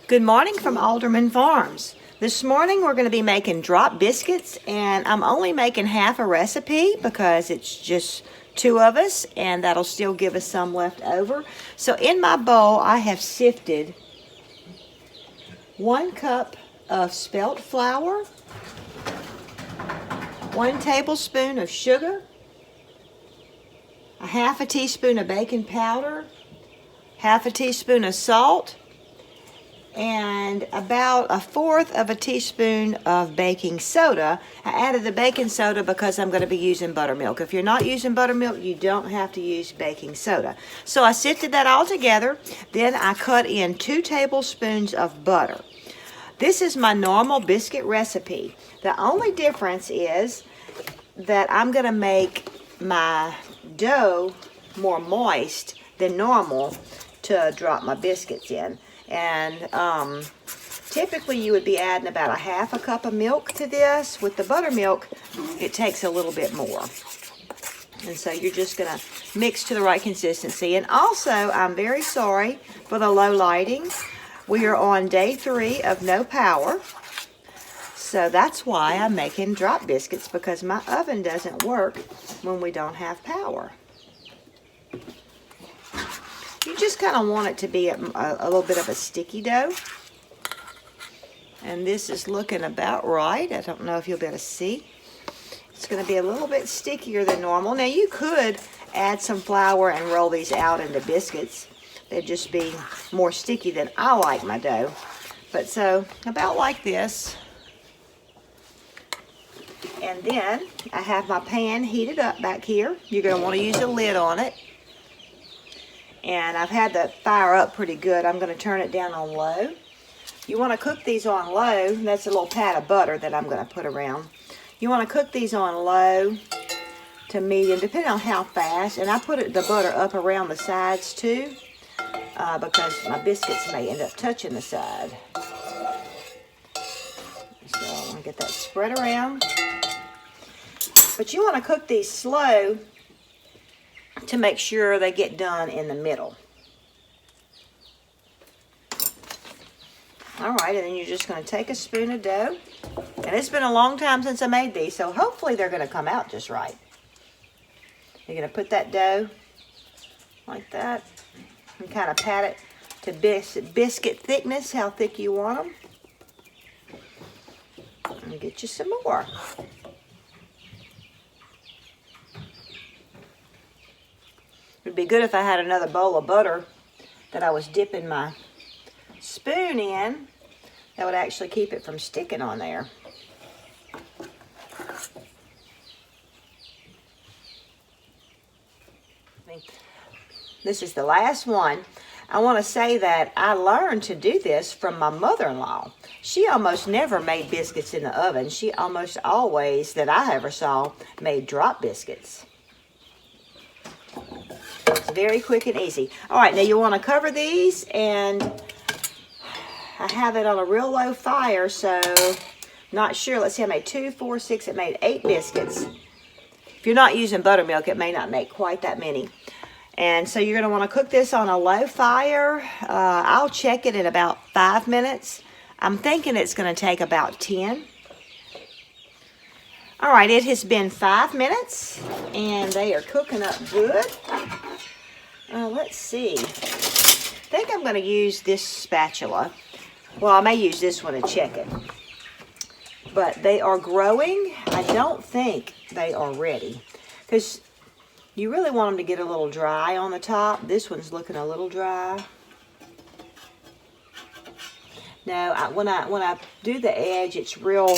Good morning from Alderman Farms. This morning we're going to be making drop biscuits, and I'm only making half a recipe because it's just two of us and that'll still give us some left over. So in my bowl I have sifted 1 cup of spelt flour, 1 tablespoon of sugar, a half a teaspoon of baking powder, half a teaspoon of salt, and about 1/4 of a teaspoon of baking soda. I added the baking soda because I'm going to be using buttermilk. If you're not using buttermilk, you don't have to use baking soda. So I sifted that all together. Then I cut in 2 tablespoons of butter. This is my normal biscuit recipe. The only difference is that I'm going to make my dough more moist than normal to drop my biscuits in. And typically you would be adding about 1/2 cup of milk to this. With the buttermilk, it takes a little bit more. And so you're just going to mix to the right consistency. And also, I'm very sorry for the low lighting. We are on day 3 of no power. So that's why I'm making drop biscuits, because my oven doesn't work when we don't have power. You just kind of want it to be a little bit of a sticky dough. And this is looking about right. I don't know if you'll be able to see. It's going to be a little bit stickier than normal. Now you could add some flour and roll these out into biscuits. They'd just be more sticky than I like my dough. But so about like this. And then I have my pan heated up back here. You're going to want to use a lid on it. And I've had the fire up pretty good. I'm going to turn it down on low. You want to cook these on low. That's a little pat of butter that I'm going to put around. You want to cook these on low to medium, depending on how fast. And I put the butter up around the sides too, because my biscuits may end up touching the side. So I'm going to get that spread around. But you want to cook these slow to make sure they get done in the middle. All right, and then you're just going to take a spoon of dough. And it's been a long time since I made these, so hopefully they're going to come out just right. You're going to put that dough like that and kind of pat it to biscuit thickness, how thick you want them. And get you some more. It would be good if I had another bowl of butter that I was dipping my spoon in. That would actually keep it from sticking on there. This is the last one. I want to say that I learned to do this from my mother-in-law. She almost never made biscuits in the oven. She almost always, that I ever saw, made drop biscuits. It's very quick and easy. All right, now you want to cover these, and I have it on a real low fire, so not sure. Let's see, I made 2, 4, 6, it made 8 biscuits. If you're not using buttermilk, it may not make quite that many. And so you're going to want to cook this on a low fire. I'll check it in about 5 minutes. I'm thinking it's going to take about 10. All right, it has been 5 minutes, and they are cooking up good. Let's see. I think I'm going to use this spatula. Well, I may use this one to check it. But they are growing. I don't think they are ready, because you really want them to get a little dry on the top. This one's looking a little dry. No, when I do the edge, it's real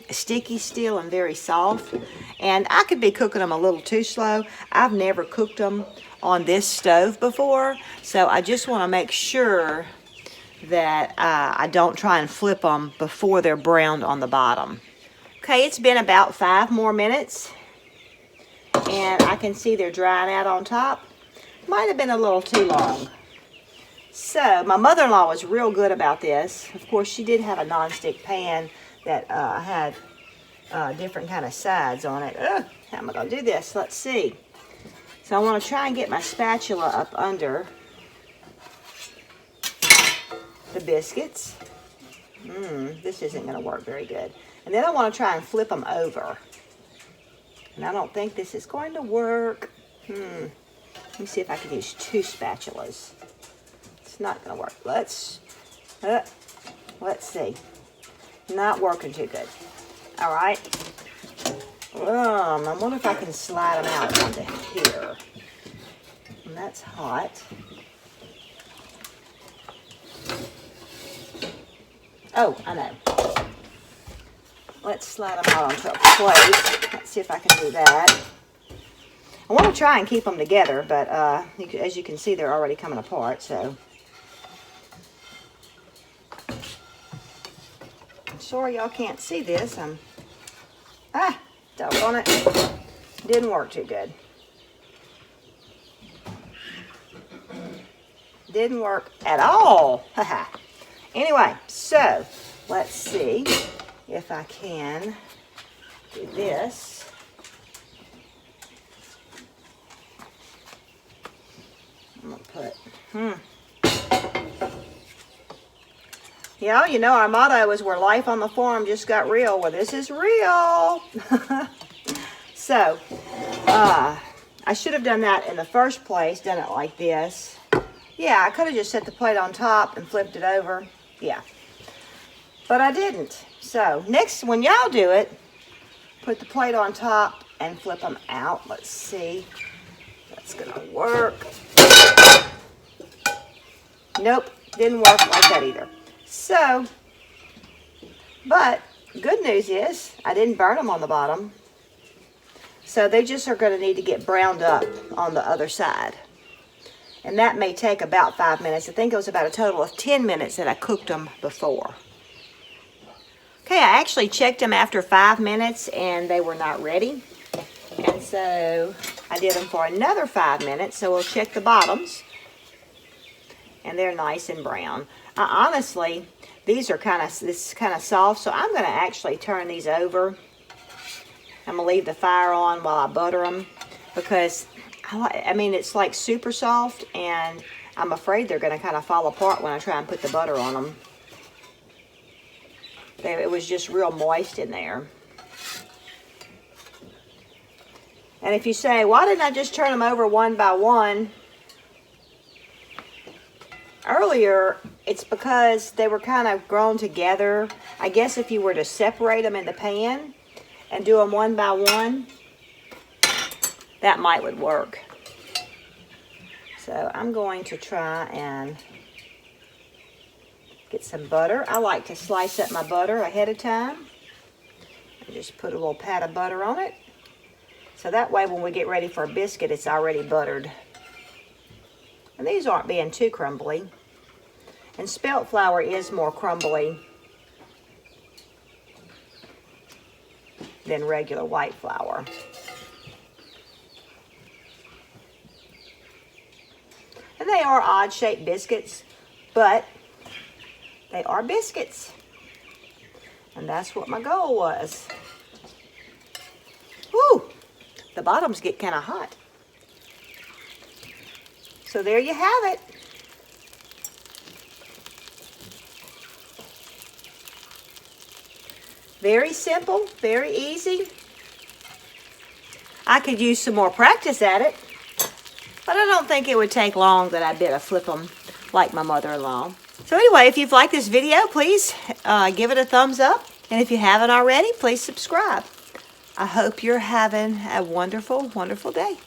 sticky still and very soft. And I could be cooking them a little too slow. I've never cooked them on this stove before, so I just want to make sure that I don't try and flip them before they're browned on the bottom. Okay, it's been about 5 more minutes, and I can see they're drying out on top. Might have been a little too long. So my mother-in-law was real good about this. Of course, she did have a nonstick pan that had different kind of sides on it. How am I going to do this? Let's see. So I want to try and get my spatula up under. the biscuits. This isn't going to work very good. And then I want to try and flip them over. And I don't think this is going to work. Let me see if I can use 2 spatulas. It's not going to work. Let's see. Not working too good. All right. I wonder if I can slide them out onto here. And that's hot. Oh, I know. Let's slide them out onto a plate. Let's see if I can do that. I want to try and keep them together, but as you can see, they're already coming apart, so. I'm sorry y'all can't see this. Doggone it. Didn't work too good. Didn't work at all. Anyway, so let's see if I can do this. I'm gonna put, Yeah, you know, our motto is where life on the farm just got real. Well, this is real. So, I should have done that in the first place, done it like this. Yeah, I could have just set the plate on top and flipped it over. Yeah, but I didn't. So, next, when y'all do it, put the plate on top and flip them out. Let's see. That's gonna work. Nope, didn't work like that either. So, but good news is I didn't burn them on the bottom. So they just are going to need to get browned up on the other side. And that may take about 5 minutes. I think it was about a total of 10 minutes that I cooked them before. Okay, I actually checked them after 5 minutes and they were not ready. And so I did them for another 5 minutes. So we'll check the bottoms. And they're nice and brown. Honestly, these are kind of soft, so I'm going to actually turn these over. I'm going to leave the fire on while I butter them because, I mean, it's like super soft, and I'm afraid they're going to kind of fall apart when I try and put the butter on them. It was just real moist in there. And if you say, why didn't I just turn them over one by one earlier, it's because they were kind of grown together. I guess if you were to separate them in the pan and do them one by one, that would work. So I'm going to try and get some butter. I like to slice up my butter ahead of time and just put a little pat of butter on it. So that way when we get ready for a biscuit, it's already buttered. And these aren't being too crumbly. And spelt flour is more crumbly than regular white flour. And they are odd-shaped biscuits, but they are biscuits. And that's what my goal was. Woo! The bottoms get kind of hot. So there you have it. Very simple, very easy. I could use some more practice at it, but I don't think it would take long that I better flip them like my mother-in-law. So anyway, if you've liked this video, please give it a thumbs up. And if you haven't already, please subscribe. I hope you're having a wonderful, wonderful day.